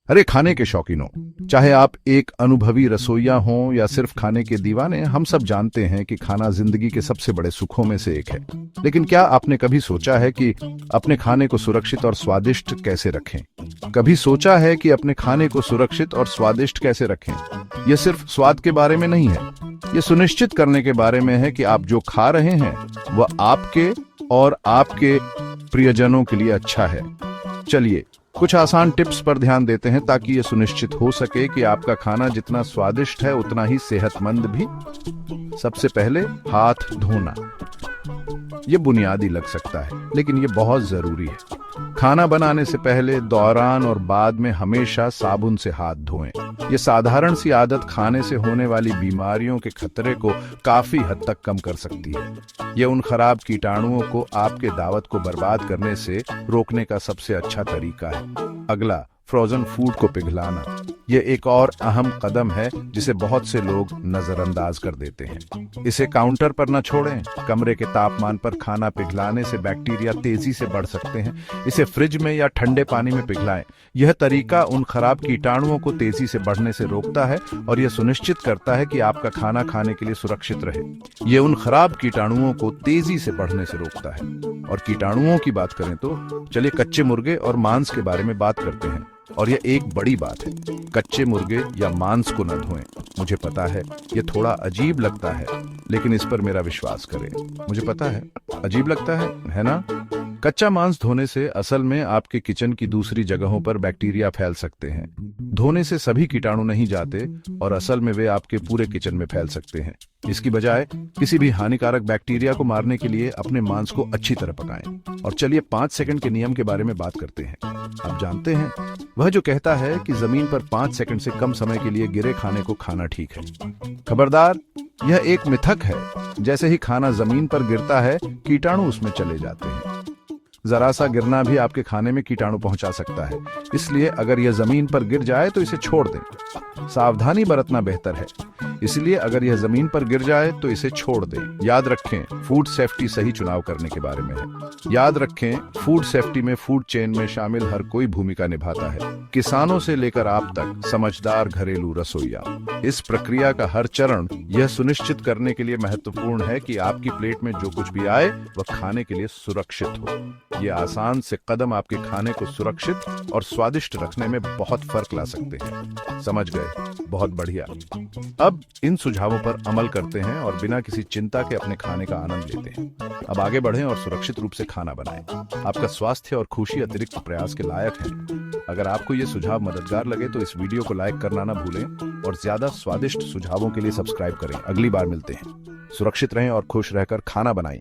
अरे खाने के शौकीनों, चाहे आप एक अनुभवी रसोइया हों या सिर्फ खाने के दीवाने, हम सब जानते हैं कि खाना जिंदगी के सबसे बड़े सुखों में से एक है। लेकिन क्या आपने कभी सोचा है कि अपने खाने को सुरक्षित और स्वादिष्ट कैसे रखें? कभी सोचा है कि अपने खाने को सुरक्षित और स्वादिष्ट कैसे रखें? यह सिर्फ स्वाद के बारे में नहीं है, यह सुनिश्चित करने के बारे में है कि आप जो खा रहे हैं वह आपके और आपके प्रियजनों के लिए अच्छा है। चलिए कुछ आसान टिप्स पर ध्यान देते हैं ताकि यह सुनिश्चित हो सके कि आपका खाना जितना स्वादिष्ट है उतना ही सेहतमंद भी। सबसे पहले, हाथ धोना। यह बुनियादी लग सकता है लेकिन यह बहुत जरूरी है। खाना बनाने से पहले, दौरान और बाद में हमेशा साबुन से हाथ धोएं। यह साधारण सी आदत खाने से होने वाली बीमारियों के खतरे को काफी हद तक कम कर सकती है। यह उन खराब कीटाणुओं को आपके दावत को बर्बाद करने से रोकने का सबसे अच्छा तरीका है। अगला, फ्रोजन फूड को पिघलाना। यह एक और अहम कदम है जिसे बहुत से लोग नजरअंदाज कर देते हैं। इसे काउंटर पर न छोड़ें। कमरे के तापमान पर खाना पिघलाने से बैक्टीरिया तेजी से बढ़ सकते हैं। इसे फ्रिज में या ठंडे पानी में पिघलाएं। यह तरीका उन खराब कीटाणुओं को तेजी से बढ़ने से रोकता है और यह सुनिश्चित करता है कि आपका खाना खाने के लिए सुरक्षित रहे। यह उन खराब कीटाणुओं को तेजी से बढ़ने से रोकता है। और कीटाणुओं की बात करें तो चलिए कच्चे मुर्गे और मांस के बारे में बात करते हैं। और यह एक बड़ी बात है, कच्चे मुर्गे या मांस को न धोएं। मुझे पता है यह थोड़ा अजीब लगता है, लेकिन इस पर मेरा विश्वास करें। मुझे पता है अजीब लगता है ना? कच्चा मांस धोने से असल में आपके किचन की दूसरी जगहों पर बैक्टीरिया फैल सकते हैं। धोने से सभी कीटाणु नहीं जाते और असल में वे आपके पूरे किचन में फैल सकते हैं। इसकी बजाय किसी भी हानिकारक बैक्टीरिया को मारने के लिए अपने मांस को अच्छी तरह पकाएं। और चलिए 5 सेकंड के नियम के बारे में बात करते हैं। आप जानते हैं वह जो कहता है कि जमीन पर 5 सेकंड से कम समय के लिए गिरे खाने को खाना ठीक है। खबरदार, यह एक मिथक है। जैसे ही खाना जमीन पर गिरता है, कीटाणु उसमें चले जाते हैं। जरा सा गिरना भी आपके खाने में कीटाणु पहुंचा सकता है। इसलिए अगर यह जमीन पर गिर जाए तो इसे छोड़ दें। सावधानी बरतना बेहतर है। इसलिए अगर यह जमीन पर गिर जाए तो इसे छोड़ दें। याद रखें, फूड सेफ्टी सही चुनाव करने के बारे में है। याद रखें, फूड सेफ्टी में फूड चेन में शामिल हर कोई भूमिका निभाता है, किसानों से लेकर आप तक समझदार घरेलू रसोइया। इस प्रक्रिया का हर चरण यह सुनिश्चित करने के लिए महत्वपूर्ण है कि आपकी प्लेट में जो कुछ भी आए वह खाने के लिए सुरक्षित हो। ये आसान से कदम आपके खाने को सुरक्षित और स्वादिष्ट रखने में बहुत फर्क ला सकते हैं। समझ गए? बहुत बढ़िया। अब इन सुझावों पर अमल करते हैं और बिना किसी चिंता के अपने खाने का आनंद लेते हैं। अब आगे बढ़ें और सुरक्षित रूप से खाना बनाएं। आपका स्वास्थ्य और खुशी अतिरिक्त प्रयास के लायक है। अगर आपको ये सुझाव मददगार लगे तो इस वीडियो को लाइक करना ना भूलें और ज्यादा स्वादिष्ट सुझावों के लिए सब्सक्राइब करें। अगली बार मिलते हैं। सुरक्षित रहें और खुश रहकर खाना बनाएं।